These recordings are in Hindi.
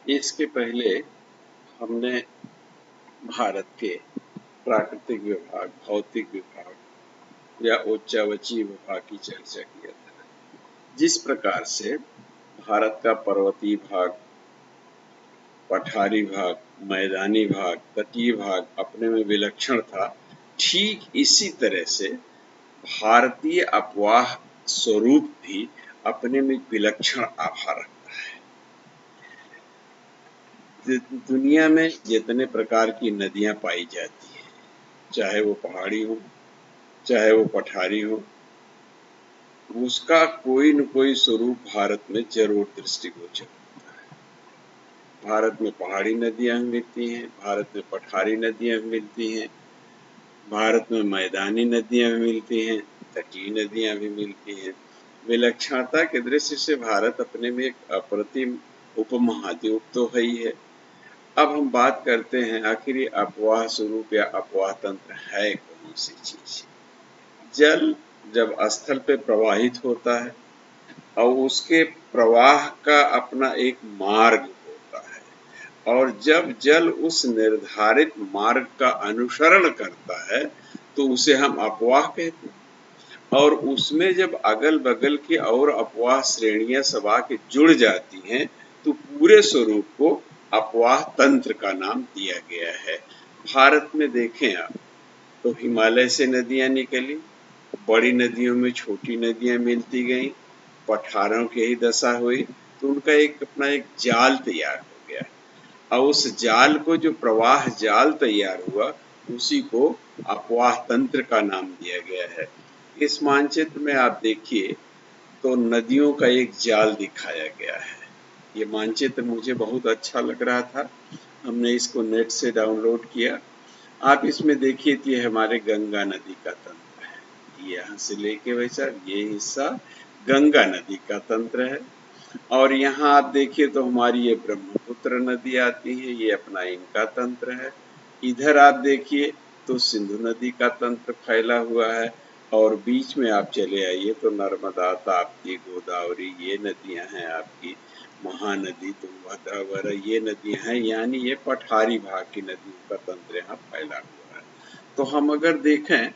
इसके पहले हमने भारत के प्राकृतिक विभाग, भौतिक विभाग या उच्चावचीय विभाग की चर्चा किया था। जिस प्रकार से भारत का पर्वतीय भाग, पठारी भाग, मैदानी भाग, तटीय भाग अपने में विलक्षण था, ठीक इसी तरह से भारतीय अपवाह स्वरूप भी अपने में विलक्षण आभा रखता है। दुनिया में जितने प्रकार की नदियां पाई जाती है, चाहे वो पहाड़ी हो, चाहे वो पठारी हो, उसका कोई न कोई स्वरूप भारत में जरूर दृष्टिगोचर होता है। भारत में पहाड़ी नदियां मिलती हैं, भारत में पठारी नदियां मिलती हैं, भारत में मैदानी नदियां भी मिलती हैं, तटीय नदियां भी मिलती हैं। विलक्षणता के दृष्टि से भारत अपने में एक अप्रतिम उपमहाद्वीप तो है ही है। अब हम बात करते हैं आखिर ये अपवाह स्वरूप या अपवाह तंत्र है कौन सी चीज। जल जब स्थल पे प्रवाहित होता है और उसके प्रवाह का अपना एक मार्ग होता है, और जब जल उस निर्धारित मार्ग का अनुसरण करता है तो उसे हम अपवाह कहते हैं। और उसमें जब अगल बगल की और अपवाह श्रेणियां सबा के जुड़ जाती हैं तो पूरे स्वरूप को अपवाह तंत्र का नाम दिया गया है। भारत में देखें आप तो हिमालय से नदियां निकली, बड़ी नदियों में छोटी नदियां मिलती गईं, पठारों की ही दशा हुई तो उनका एक अपना एक जाल तैयार हो गया, और उस जाल को जो प्रवाह जाल तैयार हुआ उसी को अपवाह तंत्र का नाम दिया गया है। इस मानचित्र में आप देखिए तो नदियों का एक जाल दिखाया गया है। ये मानचित्र मुझे बहुत अच्छा लग रहा था, हमने इसको नेट से डाउनलोड किया। आप इसमें देखिए तो ये हमारे गंगा नदी का तंत्र है। यहाँ से लेके वैसा ये हिस्सा गंगा नदी का तंत्र है, और यहाँ आप देखिए तो हमारी ये ब्रह्मपुत्र नदी आती है, ये अपना इनका तंत्र है। इधर आप देखिए तो सिंधु नदी का तंत्र फैला हुआ है, और बीच में आप चले आइए तो नर्मदा, ताप्ती, गोदावरी ये नदियां हैं आपकी, महानदी, तुंगभद्रा वगैरह ये नदियां हैं, यानी ये पठारी भाग की नदियों का तंत्र यहाँ फैला हुआ है। तो हम अगर देखें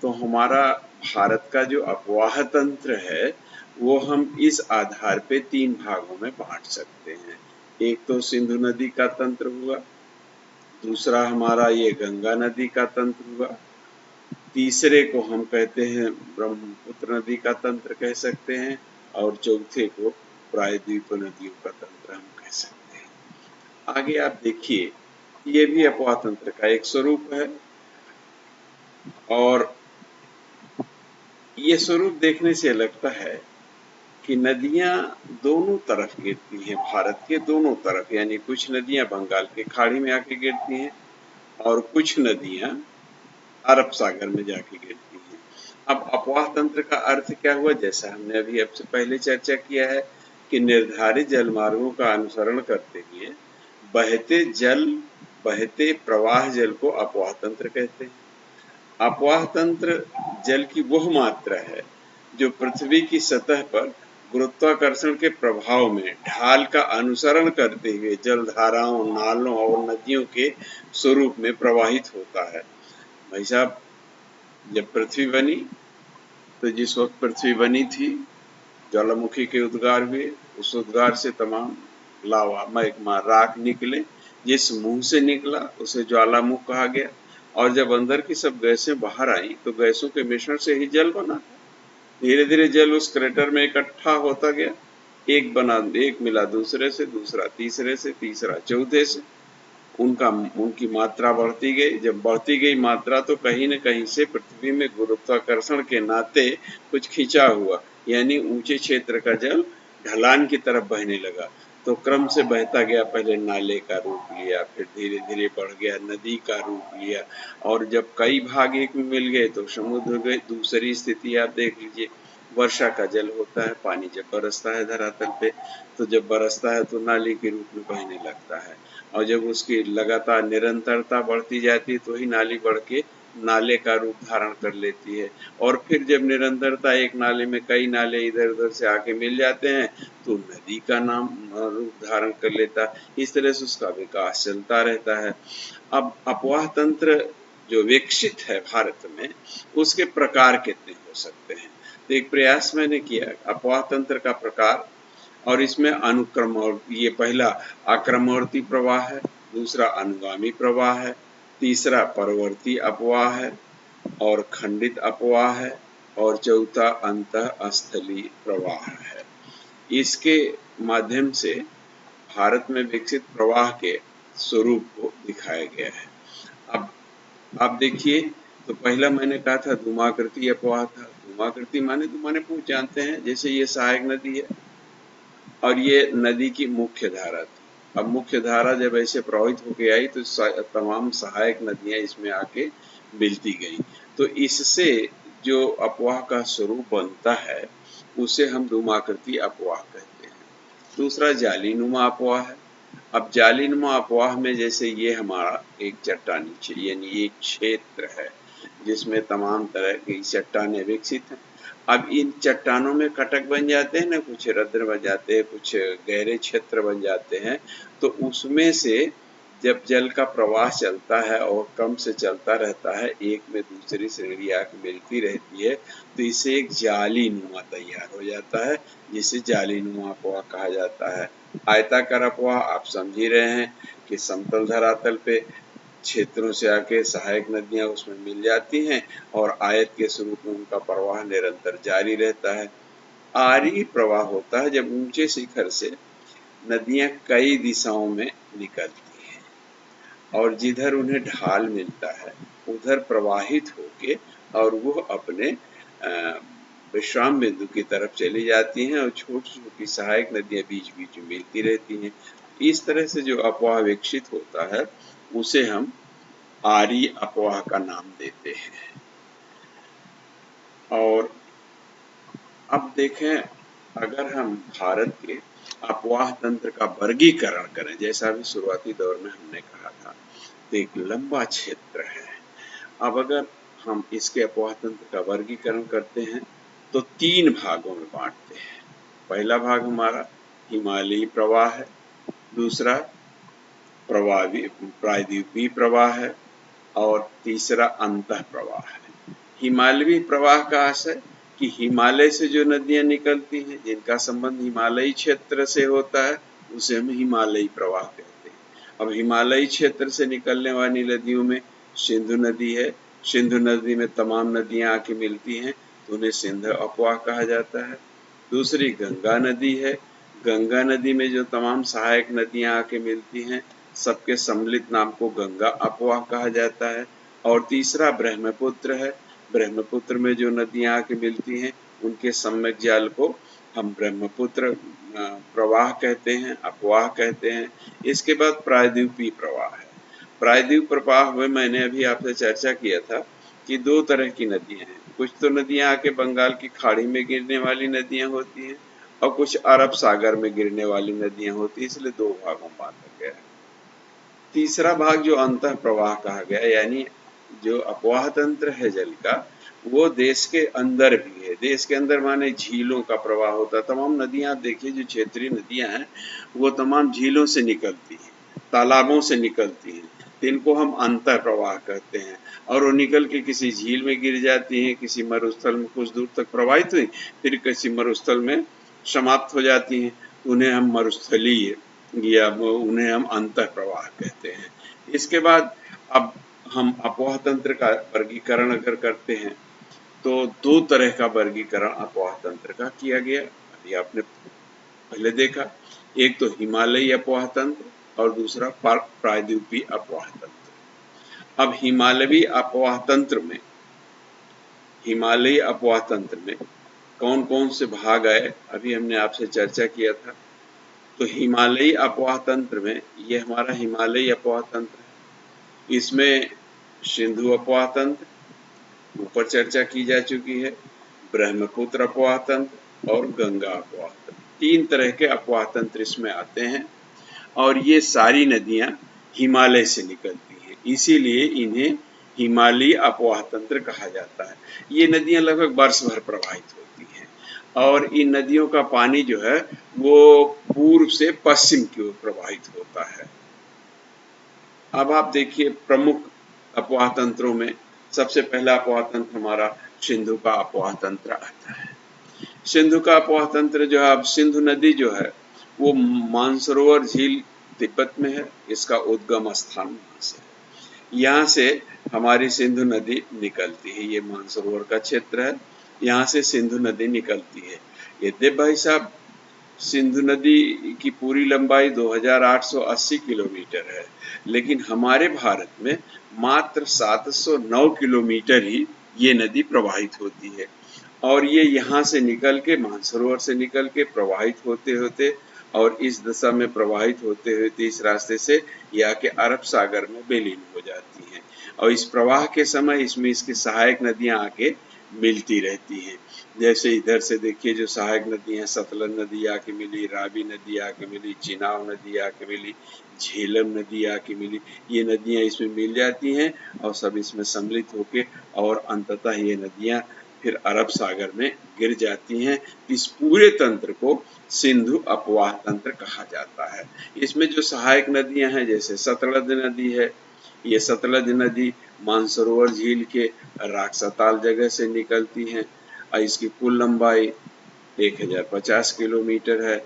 तो हमारा भारत का जो अपवाह तंत्र है वो हम इस आधार पे तीन भागों में बांट सकते हैं। एक तो सिंधु नदी का तंत्र हुआ, दूसरा हमारा ये गंगा नदी का तंत्र हुआ, तीसरे को हम कहते हैं ब्रह्मपुत्र नदी का तंत्र कह सकते हैं, और चौथे को प्रायद्वीप नदियों का तंत्र हम कह सकते हैं। आगे आप देखिए ये भी अपवाह तंत्र का एक स्वरूप है, और ये स्वरूप देखने से लगता है कि नदियां दोनों तरफ गिरती हैं, भारत के दोनों तरफ, यानी कुछ नदियां बंगाल की खाड़ी में आके गिरती हैं और कुछ नदियां अरब सागर में जाके गिरती हैं। अब अपवाह तंत्र का अर्थ क्या हुआ, जैसा हमने अभी आपसे पहले चर्चा किया है कि निर्धारित जलमार्गों का अनुसरण करते हुए बहते प्रवाह जल को अपवाह तंत्र कहते हैं। अपवाह तंत्र जल की वह मात्रा है जो पृथ्वी की सतह पर गुरुत्वाकर्षण के प्रभाव में ढाल का अनुसरण करते हुए जलधाराओं, नालों और नदियों के स्वरूप में प्रवाहित होता है। भाई साहब, जब पृथ्वी बनी तो जिस वक्त पृथ्वी बनी थी ज्वालामुखी के उद्गार हुए, उस उद्गार से तमाम लावा, मैग्मा, राख निकले, जिस मुंह से निकला उसे ज्वालामुख कहा गया, और जब अंदर की सब गैसें बाहर आई तो गैसों के मिश्रण से ही जल बना। धीरे धीरे जल उस क्रेटर में इकट्ठा होता गया, एक मिला दूसरे से, दूसरा तीसरे से, तीसरा चौथे से, उनकी मात्रा बढ़ती गई। जब बढ़ती गई मात्रा तो कहीं न कहीं से पृथ्वी में गुरुत्वाकर्षण के नाते कुछ खिंचा हुआ, यानी ऊंचे क्षेत्र का जल ढलान की तरफ बहने लगा, तो क्रम से बहता गया, पहले नाले का रूप लिया, फिर धीरे धीरे बढ़ गया, नदी का रूप लिया, और जब कई भाग एक में मिल गए तो समुद्र गए। दूसरी स्थिति आप देख लीजिए, वर्षा का जल होता है, पानी जब बरसता है धरातल पे तो जब बरसता है तो नाली के रूप में बहने लगता है, और जब उसकी लगातार निरंतरता बढ़ती जाती है तो ही नाली बढ़ के नाले का रूप धारण कर लेती है, और फिर जब निरंतरता एक नाले में कई नाले इधर उधर से आके मिल जाते हैं तो नदी का नाम रूप धारण कर लेता है। इस तरह से उसका विकास चलता रहता है। अब अपवाह तंत्र जो विकसित है भारत में, उसके प्रकार कितने हो सकते हैं, तो एक प्रयास मैंने किया अपवाह तंत्र का प्रकार, और इसमें अनुक्रम, और ये पहला आक्रमवर्ती प्रवाह है, दूसरा अनुगामी प्रवाह है, तीसरा परवर्ती अपवाह है और खंडित अपवाह है, और चौथा अंतःस्थली प्रवाह है। इसके माध्यम से भारत में विकसित प्रवाह के स्वरूप को दिखाया गया है। अब आप देखिए, तो पहला मैंने कहा था धूमाकृति अपवाह था। धूमाकृति माने धूमाने पूछ जानते हैं, जैसे ये सहायक नदी है और ये नदी की मुख्य धारा थी। अब मुख्य धारा जब ऐसे प्रवाहित होके आई तो तमाम सहायक नदियां इसमें आके मिलती गई, तो इससे जो अपवाह का स्वरूप बनता है उसे हम धूमाकृति अपवाह कहते हैं। दूसरा जालीनुमा अपवाह है। अब जालीनुमा अपवाह में जैसे ये हमारा एक चट्टानी यानी एक क्षेत्र है जिसमें तमाम तरह की चट्टानें विकसित हैं। अब इन चट्टानों में कटक बन जाते हैं ना, कुछ रंध्र बन जाते हैं, कुछ गहरे क्षेत्र बन जाते हैं, तो उसमें से जब जल का प्रवाह चलता है और क्रम से चलता रहता है, एक में दूसरी श्रेणी आके मिलती रहती है, तो इसे एक जालीनुमा तैयार हो जाता है, जिसे जालीनुमा अपवाह कहा जाता है। आयताकार अपवाह आप समझ ही रहे हैं कि समतल धरातल पे क्षेत्रों से आके सहायक नदियां उसमें मिल जाती हैं और आयत के स्वरूप में उनका प्रवाह निरंतर जारी रहता है। आरी प्रवाह होता है जब ऊंचे शिखर से नदियां कई दिशाओं में निकलती हैं और जिधर उन्हें ढाल मिलता है उधर प्रवाहित होके और वो अपने विश्राम बिंदु की तरफ चली जाती हैं और छोटी छोटी सहायक नदियां बीच बीच में मिलती रहती हैं। इस तरह से जो अपवाह विकसित होता है उसे हम आरी अपवाह का नाम देते हैं। और अब देखें, अगर हम भारत के अपवाह तंत्र का वर्गीकरण करें, जैसा अभी शुरुआती दौर में हमने कहा था, तो एक लंबा क्षेत्र है। अब अगर हम इसके अपवाह तंत्र का वर्गीकरण करते हैं तो 3 भागों में बांटते हैं। पहला भाग हमारा हिमालयी प्रवाह है, दूसरा प्रायद्वीपीय प्रवाह है और तीसरा अंतः प्रवाह है। हिमालयी प्रवाह का आशय कि हिमालय से जो नदियां निकलती हैं जिनका संबंध हिमालयी क्षेत्र से होता है उसे हम हिमालयी प्रवाह कहते हैं। अब हिमालयी क्षेत्र से निकलने वाली नदियों में सिंधु नदी है, सिंधु नदी में तमाम नदियां आके मिलती हैं तो उन्हें सिंध अपवाह कहा जाता है। दूसरी गंगा नदी है, गंगा नदी में जो तमाम सहायक नदियां आके मिलती हैं सबके सम्मिलित नाम को गंगा अपवाह कहा जाता है। और तीसरा ब्रह्मपुत्र है, ब्रह्मपुत्र में जो नदियां आके मिलती हैं उनके सम्यक जाल को हम ब्रह्मपुत्र प्रवाह कहते हैं, अपवाह कहते हैं। इसके बाद प्रायद्वीपीय प्रवाह है। प्रायद्वीप प्रवाह में मैंने अभी आपसे चर्चा किया था कि 2 तरह की नदियां हैं। कुछ तो नदियां आके बंगाल की खाड़ी में गिरने वाली नदियां होती हैं और कुछ अरब सागर में गिरने वाली नदियां होती हैं, इसलिए 2 भागों में बांटा गया है। तीसरा भाग जो अंतः प्रवाह कहा गया, यानी जो अपवाह तंत्र है जल का, वो देश के अंदर भी है। देश के अंदर माने झीलों का प्रवाह होता है। तमाम नदियां देखिए, जो क्षेत्रीय नदियां हैं वो तमाम झीलों से निकलती हैं, तालाबों से निकलती हैं, इनको हम अंतः प्रवाह कहते हैं। और वो निकल के किसी झील में गिर जाती हैं, किसी मरुस्थल में कुछ दूर तक प्रवाहित हुई, फिर किसी मरुस्थल में समाप्त हो जाती हैं, उन्हें हम मरुस्थलीय या उन्हें हम अंतः प्रवाह कहते हैं। इसके बाद अब हम अपवाह तंत्र का वर्गीकरण अगर करते हैं तो 2 तरह का वर्गीकरण अपवाह तंत्र का किया गया। अभी आपने पहले देखा, एक तो हिमालयी अपवाह तंत्र और दूसरा प्रायद्वीपीय अपवाह तंत्र। अब हिमालयी अपवाह तंत्र में कौन कौन से भाग आए, अभी हमने आपसे चर्चा किया था। तो हिमालयी अपवाह तंत्र में ये हमारा हिमालयी अपवाह तंत्र है। इसमें सिंधु अपवाह तंत्र ऊपर चर्चा की जा चुकी है, ब्रह्मपुत्र अपवाह तंत्र और गंगा अपवाह तंत्र, 3 तरह के अपवाह तंत्र इसमें आते हैं। और ये सारी नदियां हिमालय से निकलती हैं, इसीलिए इन्हें हिमालयी अपवाह तंत्र कहा जाता है। ये नदियां लगभग वर्ष भर प्रवाहित होती हैं और इन नदियों का पानी जो है वो पूर्व से पश्चिम की ओर प्रवाहित होता है। अब आप देखिए प्रमुख अपवाह तंत्रों में सबसे पहला अपवाह तंत्र हमारा सिंधु का अपवाह तंत्र आता है। सिंधु का अपवाह तंत्र जो है, अब सिंधु नदी जो है वो मानसरोवर झील तिब्बत में है, इसका उद्गम स्थान वहां से है। यहाँ से हमारी सिंधु नदी निकलती है, ये मानसरोवर का क्षेत्र है, यहाँ से सिंधु नदी निकलती है। यद्यपि भाई साहब सिंधु नदी की पूरी लंबाई 2880 किलोमीटर है, लेकिन हमारे भारत में मात्र 709 किलोमीटर ही ये नदी प्रवाहित होती है और ये यहाँ से निकल के मानसरोवर से निकल के प्रवाहित होते होते और इस दिशा में प्रवाहित होते हुए इस रास्ते से ये आके अरब सागर में विलीन हो जाती हैं और इस प्रवाह के समय इसमें इसकी सहायक नदियां आके मिलती रहती हैं। जैसे इधर से देखिए जो सहायक नदी है, सतलज नदी आके मिली, रावी नदी आके मिली, चिनाब नदी आके मिली, झेलम नदी आके मिली, ये नदियां इसमें मिल जाती हैं और सब इसमें सम्मिलित होके और अंततः ये नदियां फिर अरब सागर में गिर जाती हैं। इस पूरे तंत्र को सिंधु अपवाह तंत्र कहा जाता है। इसमें जो सहायक नदियां हैं जैसे सतलज नदी है, ये सतलज नदी मानसरोवर झील के राक्साताल जगह से निकलती है और इसकी कुल लंबाई 1050 किलोमीटर है।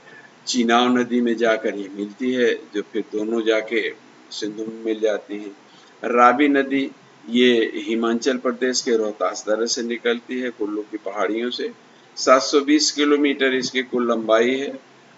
चिनाब नदी में जाकर ये मिलती है जो फिर दोनों जाके सिंधु में मिल जाती हैं। रावी नदी ये हिमाचल प्रदेश के रोहतास दर्रे से निकलती है, कुल्लू की पहाड़ियों से। 720 किलोमीटर इसकी कुल लंबाई है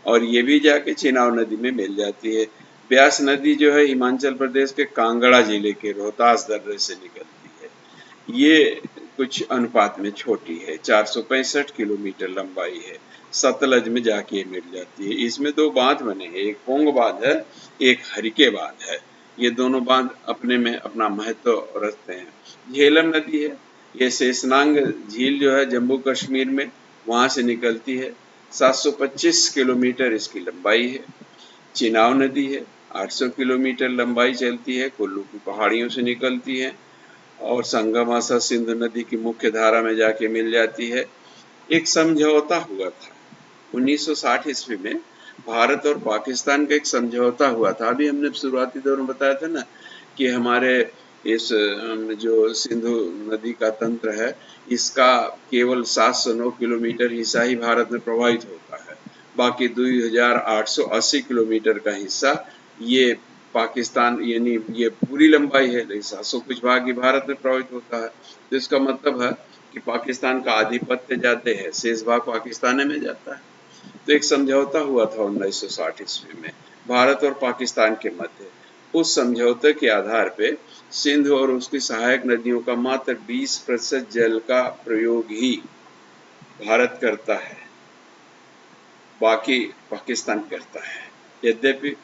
और ये भी जाके चिनाब नदी में मिल जाती है। ब्यास नदी जो है हिमाचल प्रदेश के कांगड़ा जिले के रोहतास दर्रे से निकलती है। ये कुछ अनुपात में छोटी है, 465 किलोमीटर लंबाई है, सतलज में जाके मिल जाती है। इसमें दो बांध बने हैं, एक पोंग बांध है, एक हरिके बांध है। ये दोनों बांध अपने में अपना महत्व रखते हैं। झेलम नदी है, ये शेषनाग झील जो है जम्मू कश्मीर में वहां से निकलती है, 725 किलोमीटर इसकी लंबाई है। चिनाब नदी है, 800 किलोमीटर लंबाई चलती है, कुल्लू की पहाड़ियों से निकलती है और संगमासा सिंधु नदी की मुख्य धारा में जाके मिल जाती है। एक समझौता हुआ था 1960 ईस्वी में, भारत और पाकिस्तान का एक समझौता हुआ था। अभी हमने शुरुआती दौर में बताया था ना कि हमारे इस जो सिंधु नदी का तंत्र है इसका केवल 709 किलोमीटर हिस्सा ही भारत में प्रवाहित होता है, बाकी 2880 किलोमीटर का हिस्सा ये पाकिस्तान यानी ये पूरी लंबाई है लेकिन 700 कुछ भाग ही भारत में प्रवाहित होता है। तो इसका मतलब है कि पाकिस्तान का आधिपत्य जाते हैं, शेष भाग पाकिस्तान में जाता है। तो एक समझौता हुआ था 1960 ईस्वी में भारत और पाकिस्तान के मध्य। उस समझौते के आधार पे सिंधु और उसकी सहायक नदियों का मात्र 20% जल का प्रयोग ही भारत करता है, बाकी पाकिस्तान करता है। यद्यपि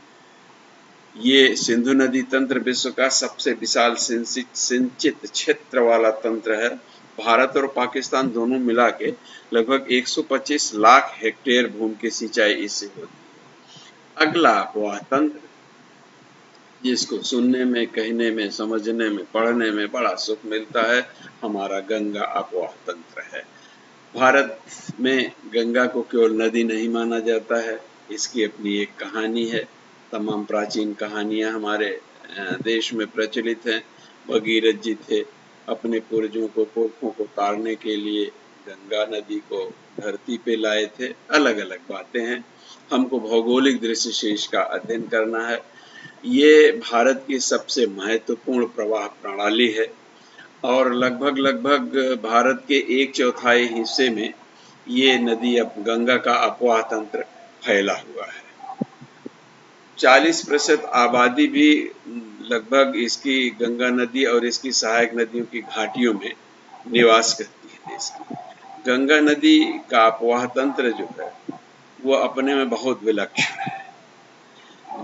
ये सिंधु नदी तंत्र विश्व का सबसे विशाल सिंचित क्षेत्र वाला तंत्र है। भारत और पाकिस्तान दोनों मिला के लगभग 125 लाख हेक्टेयर भूमि की सिंचाई इससे होती है। अगला अपवाह तंत्र जिसको सुनने में, कहने में, समझने में, पढ़ने में बड़ा सुख मिलता है, हमारा गंगा अपवाह तंत्र है। भारत में गंगा को केवल नदी नहीं माना जाता है, इसकी अपनी एक कहानी है। तमाम प्राचीन कहानियां हमारे देश में प्रचलित हैं। भगीरथ जी थे, अपने पूर्वजों को, पुरखों को तारने के लिए गंगा नदी को धरती पे लाए थे। अलग अलग बातें हैं, हमको भौगोलिक दृष्टि से इसका अध्ययन करना है। ये भारत की सबसे महत्वपूर्ण प्रवाह प्रणाली है और लगभग भारत के 1/4 हिस्से में ये नदी अब गंगा का अपवाह तंत्र फैला हुआ है। 40% आबादी भी लगभग इसकी गंगा नदी और इसकी सहायक नदियों की घाटियों में निवास करती है देश की। गंगा नदी का अपवाह तंत्र जो है वो अपने में बहुत विलक्षण है।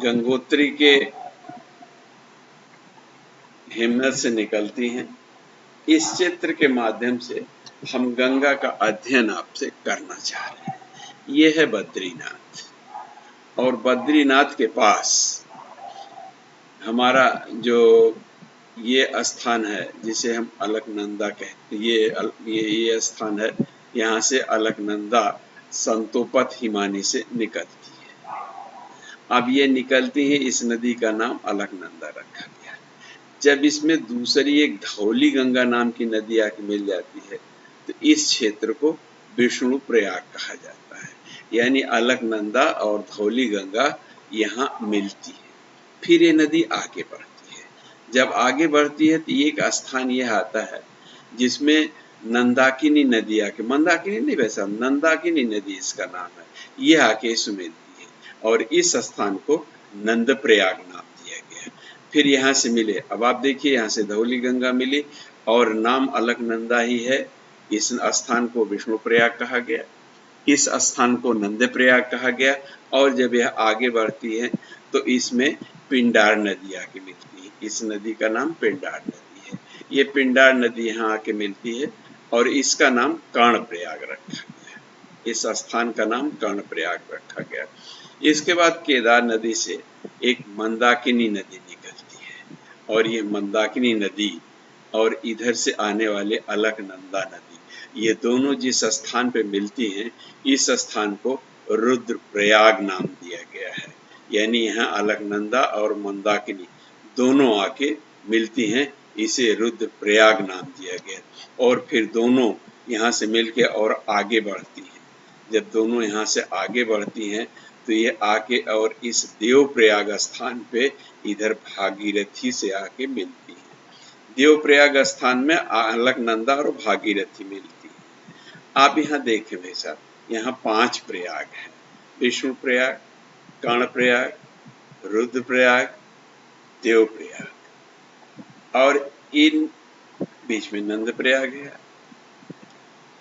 गंगोत्री के हिमनद से निकलती हैं। इस चित्र के माध्यम से हम गंगा का अध्ययन आपसे करना चाह रहे हैं। ये है बद्रीनाथ और बद्रीनाथ के पास हमारा जो ये स्थान है जिसे हम अलकनंदा कहते हैं। ये स्थान है, यहाँ से अलकनंदा संतोपत हिमानी से निकलती है। अब ये निकलती है, इस नदी का नाम अलकनंदा रखा गया। जब इसमें दूसरी एक धौली गंगा नाम की नदी आके मिल जाती है तो इस क्षेत्र को विष्णु प्रयाग कहा जाता है। यानी अलकनंदा और धौली गंगा यहाँ मिलती है। फिर ये नदी आगे बढ़ती है। जब आगे बढ़ती है तो एक स्थान यह आता है जिसमें नंदाकिनी नदी आके, मंदाकिनी नहीं वैसा, नंदाकिनी नदी इसका नाम है, ये आके इसमें मिलती है और इस स्थान को नंद प्रयाग नाम दिया गया। फिर यहाँ से मिले, अब आप देखिए यहाँ से धौली गंगा मिली और नाम अलकनंदा ही है। इस स्थान को विष्णु प्रयाग कहा गया, इस स्थान को नंद प्रयाग कहा गया और जब यह आगे बढ़ती है तो इसमें पिंडार नदी आके मिलती है। इस नदी का नाम पिंडार नदी है। ये पिंडार नदी यहाँ आके मिलती है और इसका नाम कर्णप्रयाग रखा गया। इस स्थान का नाम कर्णप्रयाग रखा गया। इसके बाद केदार नदी से एक मंदाकिनी नदी निकलती है और ये मंदाकिनी नदी और इधर से आने वाले अलकनंदा नदी, ये दोनों जिस स्थान पे मिलती हैं, इस स्थान को रुद्रप्रयाग नाम दिया गया है। यानी यहाँ अलकनंदा और मंदाकिनी दोनों आके मिलती हैं, इसे रुद्रप्रयाग नाम दिया गया। और फिर दोनों यहाँ से मिलके और आगे बढ़ती हैं। जब दोनों यहाँ से आगे बढ़ती हैं तो ये आके और इस देवप्रयाग स्थान पे इधर भागीरथी से आके मिलती है। देवप्रयाग स्थान में अलकनंदा और भागीरथी मिलती है। आप यहाँ देखें भाई साहब, यहाँ 5 प्रयाग हैं, विष्णु प्रयाग, कर्णप्रयाग, रुद्रप्रयाग, देवप्रयाग और इन बीच में नंद प्रयाग है।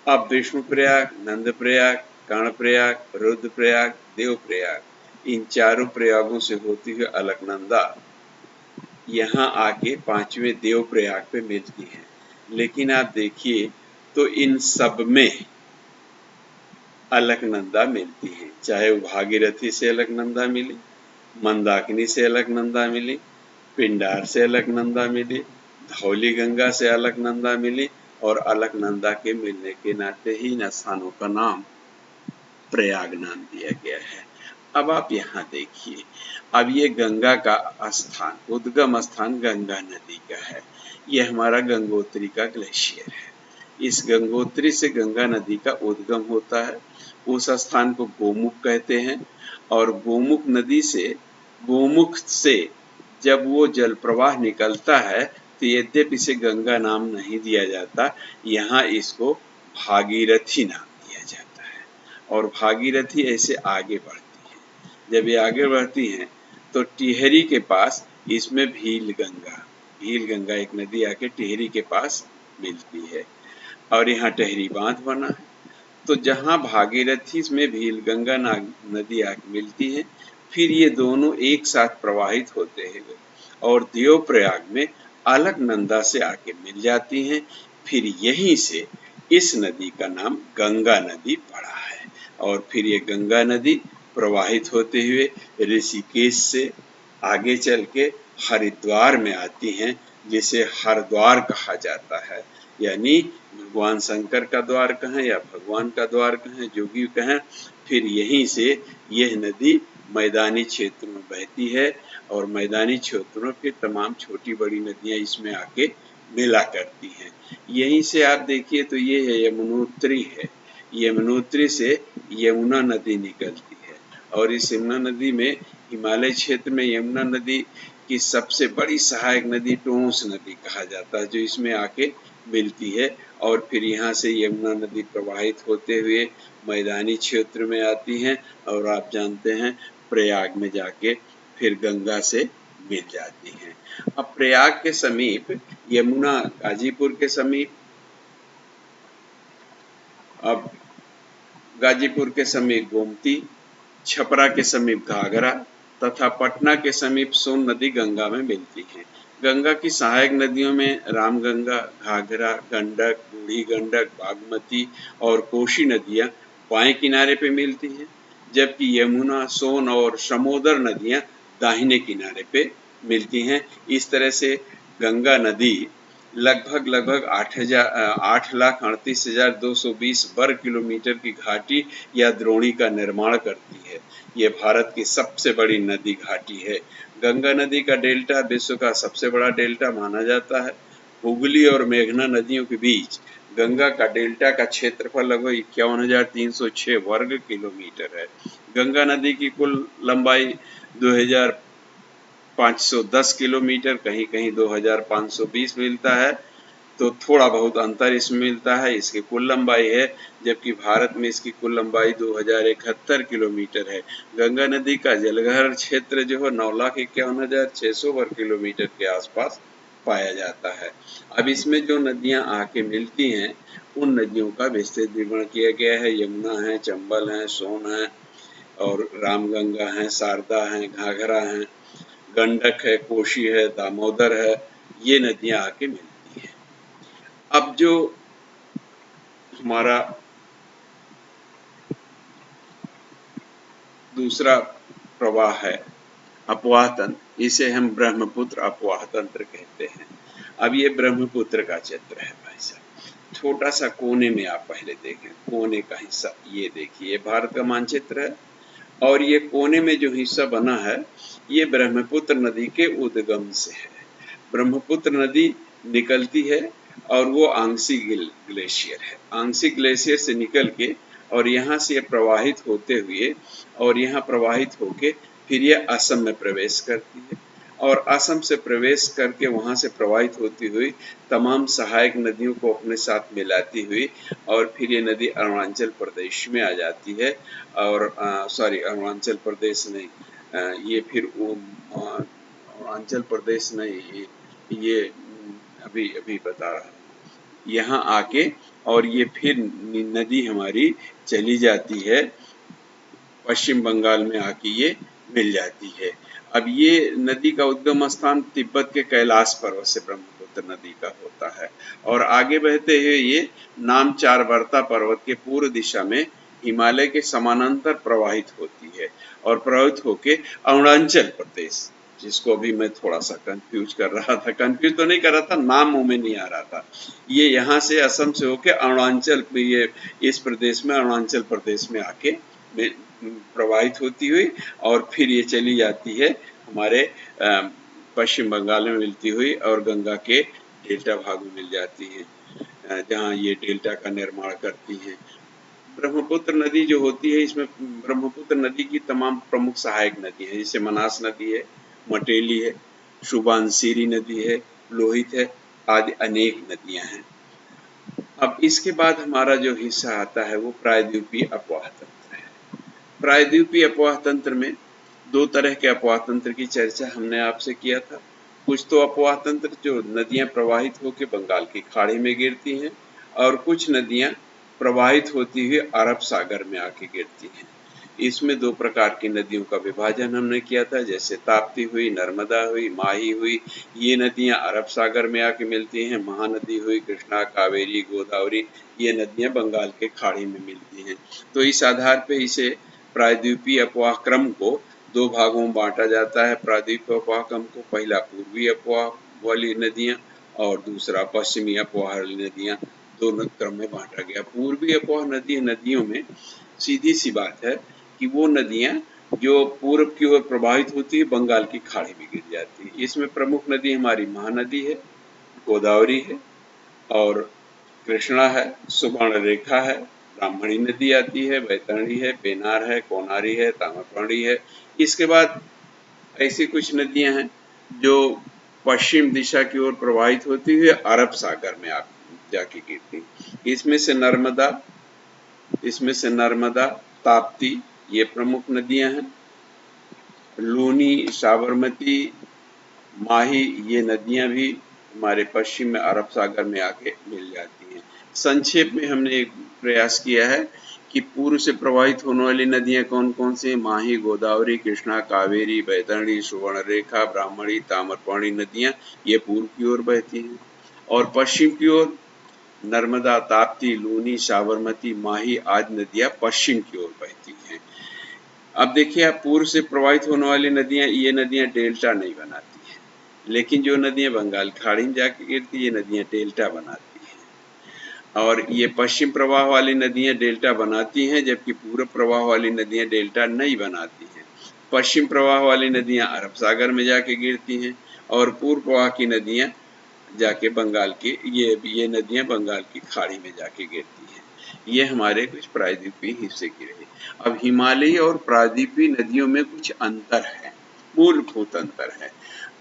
अब विष्णु प्रयाग, नंद प्रयाग, कर्णप्रयाग, रुद्रप्रयाग, देवप्रयाग, इन चारों प्रयागों से होती हुई अलकनंदा यहाँ आके 5वें देवप्रयाग पे मिलती है। लेकिन आप देखिए तो इन सब में अलकनंदा मिलती है, चाहे वो भागीरथी से अलकनंदा मिली, मंदाकिनी से अलकनंदा मिली, पिंडार से अलकनंदा मिली, धौली गंगा से अलकनंदा मिली और अलकनंदा के मिलने के नाते ही इन स्थानों का नाम प्रयाग नाम दिया गया है। अब आप यहाँ देखिए, अब ये गंगा का स्थान, उद्गम स्थान गंगा नदी का है। ये हमारा गंगोत्री का ग्लेशियर है। इस गंगोत्री से गंगा नदी का उद्गम होता है। उस स्थान को गोमुख कहते हैं और गोमुख से जब वो जल प्रवाह निकलता है तो यद्यपि इसे गंगा नाम नहीं दिया जाता, यहाँ इसको भागीरथी नाम दिया जाता है और भागीरथी ऐसे आगे बढ़ती है। जब ये आगे बढ़ती हैं तो टिहरी के पास इसमें भील गंगा एक नदी आके टिहरी के पास मिलती है और यहाँ टिहरी बांध बना है। तो जहाँ भागीरथी में भील गंगा नदी आके मिलती है, फिर ये दोनों एक साथ प्रवाहित होते हैं और देवप्रयाग में अलकनंदा से आके मिल जाती हैं। फिर यहीं से इस नदी का नाम गंगा नदी पड़ा है और फिर ये गंगा नदी प्रवाहित होते हुए ऋषिकेश से आगे चल के हरिद्वार में आती हैं, जिसे हरद्वार कहा जाता है। यानी भगवान शंकर का द्वार कहें या भगवान का द्वार कहें, जो भी कहें, फिर यहीं से यह नदी मैदानी क्षेत्र में बहती है और मैदानी क्षेत्रों की तमाम छोटी बड़ी नदियां इसमें आके मिला करती हैं। यहीं से आप देखिए तो ये है यमुनोत्री है, यमुनोत्री से यमुना नदी निकलती है और इस यमुना नदी में हिमालय क्षेत्र में यमुना नदी की सबसे बड़ी सहायक नदी टोंस नदी कहा जाता है, जो इसमें आके मिलती है और फिर यहाँ से यमुना नदी प्रवाहित होते हुए मैदानी क्षेत्र में आती हैं और आप जानते हैं प्रयाग में जाके फिर गंगा से मिल जाती हैं। अब प्रयाग के समीप यमुना, गाजीपुर के समीप, अब गाजीपुर के समीप गोमती, छपरा के समीप घाघरा तथा पटना के समीप सोन नदी गंगा में मिलती है। गंगा की सहायक नदियों में रामगंगा, घाघरा, गंडक, बूढ़ी गंडक, बागमती और कोशी नदियां बाएं किनारे पे मिलती हैं, जबकि यमुना, सोन और समोदर नदियां दाहिने किनारे पे मिलती हैं। इस तरह से गंगा नदी लगभग 8,38,220 वर्ग किलोमीटर की घाटी या द्रोणी का निर्माण करती है। ये भारत की सबसे बड़ी नदी घाटी है। गंगा नदी का डेल्टा विश्व का सबसे बड़ा डेल्टा माना जाता है। हुगली और मेघना नदियों के बीच गंगा का डेल्टा का क्षेत्रफल लगभग 51,306 वर्ग किलोमीटर है। गंगा नदी की कुल लंबाई 2,510 किलोमीटर, कहीं कहीं 2,520 मिलता है, तो थोड़ा बहुत अंतर इसमें मिलता है। इसकी कुल लंबाई है, जबकि भारत में इसकी कुल लंबाई 2,071 किलोमीटर है। गंगा नदी का जलग्रहण क्षेत्र जो है 9,51,600 वर्ग किलोमीटर के आसपास पाया जाता है। अब इसमें जो नदियां आके मिलती हैं, उन नदियों का विस्तृत विवरण किया गया है। यमुना है, चंबल है, सोन है और रामगंगा है, शारदा है, घाघरा है, गंडक है, कोशी है, दामोदर है, ये नदियां आके मिलती हैं। अब जो हमारा दूसरा प्रवाह है अपवाह तंत्र, इसे हम ब्रह्मपुत्र अपवाह तंत्र कहते हैं। अब ये ब्रह्मपुत्र का चित्र है भाई साहब। छोटा सा कोने में आप पहले देखें, कोने का हिस्सा ये देखिए, ये भारत का मानचित्र है और ये कोने में जो हिस्सा बना है, ये ब्रह्मपुत्र नदी के उद्गम से है। ब्रह्मपुत्र नदी निकलती है और वो आंशिक ग्लेशियर है। आंशिक ग्लेशियर से निकल के और यहाँ से प्रवाहित होते हुए और यहाँ प्रवाहित होके फिर ये असम में प्रवेश करती है और असम से प्रवेश करके वहाँ से प्रवाहित होती हुई तमाम सहायक नदियों को अपने साथ मिलाती हुई और फिर ये नदी अरुणाचल प्रदेश में आ जाती है। और सॉरी, अरुणाचल प्रदेश नहीं, ये फिर वो अरुणाचल प्रदेश नहीं, ये अभी अभी बता रहा हूँ। यहाँ आके और ये फिर नदी हमारी चली जाती है, पश्चिम बंगाल में आके ये मिल जाती है। अब ये नदी का उद्गम स्थान तिब्बत के कैलाश पर्वत से ब्रह्मपुत्र नदी का होता है और आगे बहते हुए ये नामचारवर्ता पर्वत के पूर्व दिशा में हिमालय के समानांतर प्रवाहित होती है और प्रवाहित होके अरुणाचल प्रदेश, जिसको अभी मैं थोड़ा सा कंफ्यूज कर रहा था, कंफ्यूज तो नहीं कर रहा था, नाम मुंह में नहीं आ रहा था। ये यहाँ से असम से होके अरुणाचल, ये इस प्रदेश में अरुणाचल प्रदेश में आके प्रवाहित होती हुई और फिर ये चली जाती है हमारे पश्चिम बंगाल में मिलती हुई और गंगा के डेल्टा भाग में मिल जाती है, जहाँ ये डेल्टा का निर्माण करती हैं। ब्रह्मपुत्र नदी जो होती है, इसमें ब्रह्मपुत्र नदी की तमाम प्रमुख सहायक नदी है, जैसे मनास नदी है, मटेली है, सुबनसिरी नदी है, लोहित है, आदि अनेक नदियां हैं। अब इसके बाद हमारा जो हिस्सा आता है वो प्रायद्वीपीय अपवाह तंत्र है। प्रायद्वीपीय अपवाह तंत्र में दो तरह के अपवाह तंत्र की चर्चा हमने आपसे किया था। कुछ तो अपवाह तंत्र जो नदियां प्रवाहित होकर बंगाल की खाड़ी में गिरती हैं और कुछ नदियां प्रवाहित होती हुई अरब सागर में आके गिरती हैं। इसमें दो प्रकार की नदियों का विभाजन हमने किया था, जैसे ताप्ती हुई, नर्मदा हुई, माही हुई, ये नदियां अरब सागर में आके मिलती हैं। महानदी हुई, कृष्णा, कावेरी, गोदावरी, ये नदियां बंगाल के खाड़ी में मिलती हैं। तो इस आधार पे इसे प्रायद्वीपीय अपवाह क्रम को दो भागों में बांटा जाता है। प्रायद्वीपीय अपवाह क्रम को पहला पूर्वी अपवाह वाली नदियां और दूसरा पश्चिमी अपवाह वाली नदियां, दोनों क्रम में बांटा गया। पूर्वी अपवाह नदियों में सीधी सी बात है कि वो नदियां जो पूर्व की ओर प्रवाहित होती है, बंगाल की खाड़ी में गिर जाती है। इसमें प्रमुख नदी हमारी महानदी है, गोदावरी है और कृष्णा है, सुवर्णरेखा है, ब्राह्मणी नदी आती है, बैतरणी है, पेनार है, कोनारी है, ताम्रपर्णी है। इसके बाद ऐसी कुछ नदियां हैं जो पश्चिम दिशा की ओर प्रवाहित होती हुई अरब सागर में जाके गिरती। इसमें से नर्मदा, ताप्ती ये प्रमुख नदियां हैं। लूनी, साबरमती, माही ये नदियां भी हमारे पश्चिम में अरब सागर में आके मिल जाती हैं। संक्षेप में हमने एक प्रयास किया है कि पूर्व से प्रवाहित होने वाली नदियां कौन कौन सी? माही, गोदावरी, कृष्णा, कावेरी, बैतरणी, सुवर्णरेखा, ब्राह्मणी, ताम्रपर्णी नदियां ये पूर्व की ओर बहती हैं और पश्चिम की ओर नर्मदा, ताप्ती, लूनी, साबरमती, माही आदि नदियां पश्चिम की ओर बहती हैं। अब देखिए, आप पूर्व से प्रवाहित होने वाली नदियां, ये नदियां डेल्टा नहीं बनाती हैं, लेकिन जो नदियां बंगाल खाड़ी में जाके गिरती है ये नदियां डेल्टा बनाती हैं। और ये पश्चिम प्रवाह वाली नदियां डेल्टा बनाती हैं, जबकि पूर्व प्रवाह वाली नदियां डेल्टा नहीं बनाती हैं। पश्चिम प्रवाह वाली नदियां अरब सागर में जाके गिरती हैं और पूर्व प्रवाह की नदियां जाके बंगाल की ये नदियां बंगाल की खाड़ी में जाके गिरती हैं। ये हमारे कुछ प्रायद्वीपीय हिस्से की रही। अब हिमालयी और प्रायद्वीपीय नदियों में कुछ अंतर है, मूलभूत अंतर है।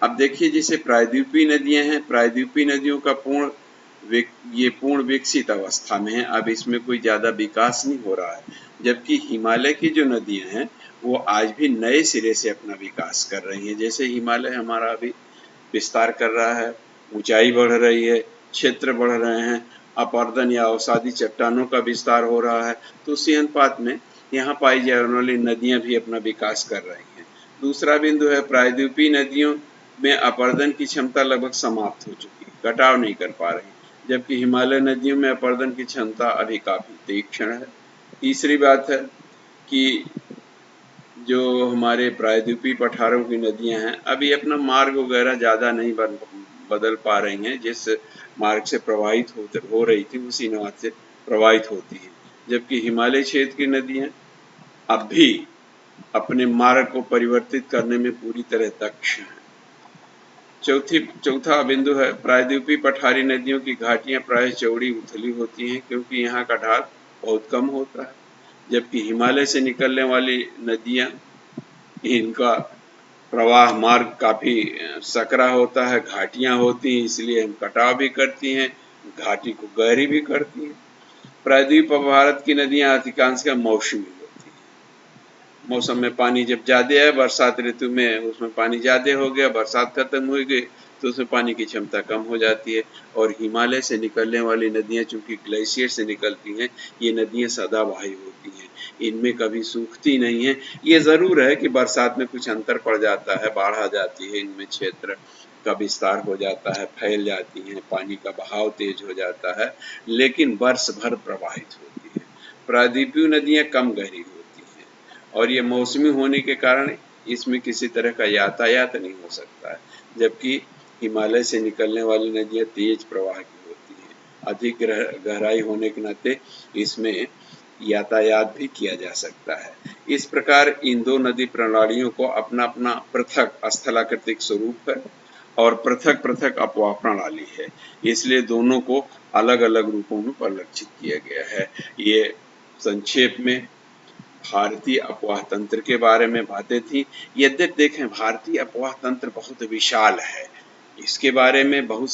अब देखिए, जैसे प्रायद्वीपीय नदियां हैं, प्रायद्वीपीय नदियों का पूर्ण विकसित अवस्था में है, अब इसमें कोई ज्यादा विकास नहीं हो रहा है। जबकि हिमालय की जो नदियां हैं वो आज भी नए सिरे से अपना विकास कर रही हैं। जैसे हिमालय हमारा अभी विस्तार कर रहा है, ऊंचाई बढ़ रही है, क्षेत्र बढ़ रहे हैं, अपरदन या अवसादी चट्टानों का विस्तार हो रहा है, तो उसी अनुपात में यहाँ पाई जाने वाली नदियां भी अपना विकास कर रही हैं। दूसरा बिंदु है, प्रायद्वीपीय नदियों में अपरदन की क्षमता लगभग समाप्त हो चुकी है, कटाव नहीं कर पा रही, जबकि हिमालय नदियों में अपरदन की क्षमता अभी काफी तीक्ष्ण है। तीसरी बात है कि जो हमारे प्रायद्वीपीय पठारों की नदियां हैं अभी अपना मार्ग वगैरह ज्यादा नहीं बदल पा रही हैं। जिस मार्ग से प्रवाहित हो रही थी उसी मार्ग से प्रवाहित होती है, जबकि हिमालय क्षेत्र की नदियां अब भी अपने मार्ग को परिवर्तित करने में पूरी तरह दक्ष हैं। चौथा बिंदु है, प्रायद्वीपीय पठारी नदियों की घाटियां प्राय चौड़ी उथली होती हैं क्योंकि यहाँ का ढाल बहुत कम होता है, जबकि हिमालय से निकलने वाली नदियां इनका प्रवाह मार्ग काफी सकरा होता है, घाटियां होती हैं, इसलिए हम कटाव भी करती हैं, घाटी को गहरी भी करती हैं। प्रायद्वीप भारत की नदियां अधिकांशतः मौसमी होती हैं। मौसम में पानी जब ज्यादा है, बरसात ऋतु में उसमें पानी ज्यादा हो गया, बरसात खत्म हो गई तो उसमें पानी की क्षमता कम हो जाती है। और हिमालय से निकलने वाली नदियां चूंकि ग्लेशियर से निकलती हैं, ये नदियां सदाबहार होती हैं, इनमें कभी सूखती नहीं है। ये जरूर है कि बरसात में कुछ अंतर पड़ जाता है, बाढ़ आ जाती है, इनमें क्षेत्र का विस्तार हो जाता है, फैल जाती हैं, पानी का बहाव तेज हो जाता है, लेकिन वर्ष भर प्रवाहित होती है। प्रायद्वीपीय नदियां कम गहरी होती हैं और ये मौसमी होने के कारण इसमें किसी तरह का यातायात नहीं हो सकता है, जबकि हिमालय से निकलने वाली नदियां तेज प्रवाह की होती हैं, अधिक गहराई होने के नाते इसमें यातायात भी किया जा सकता है। इस प्रकार इन दो नदी प्रणालियों को अपना अपना पृथक स्थलाकृतिक स्वरूप है और पृथक पृथक अपवाह प्रणाली है, इसलिए दोनों को अलग अलग रूपों में परिलक्षित किया गया है। ये संक्षेप में भारतीय अपवाह तंत्र के बारे में बातें थी। यद्यपि देखें, भारतीय अपवाह तंत्र बहुत विशाल है, इसके बारे में बहुत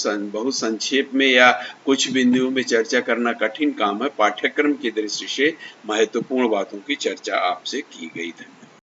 संक्षेप में या कुछ बिंदुओं में चर्चा करना कठिन काम है। पाठ्यक्रम की दृष्टि से महत्वपूर्ण बातों की चर्चा आपसे की गई। धन्यवाद।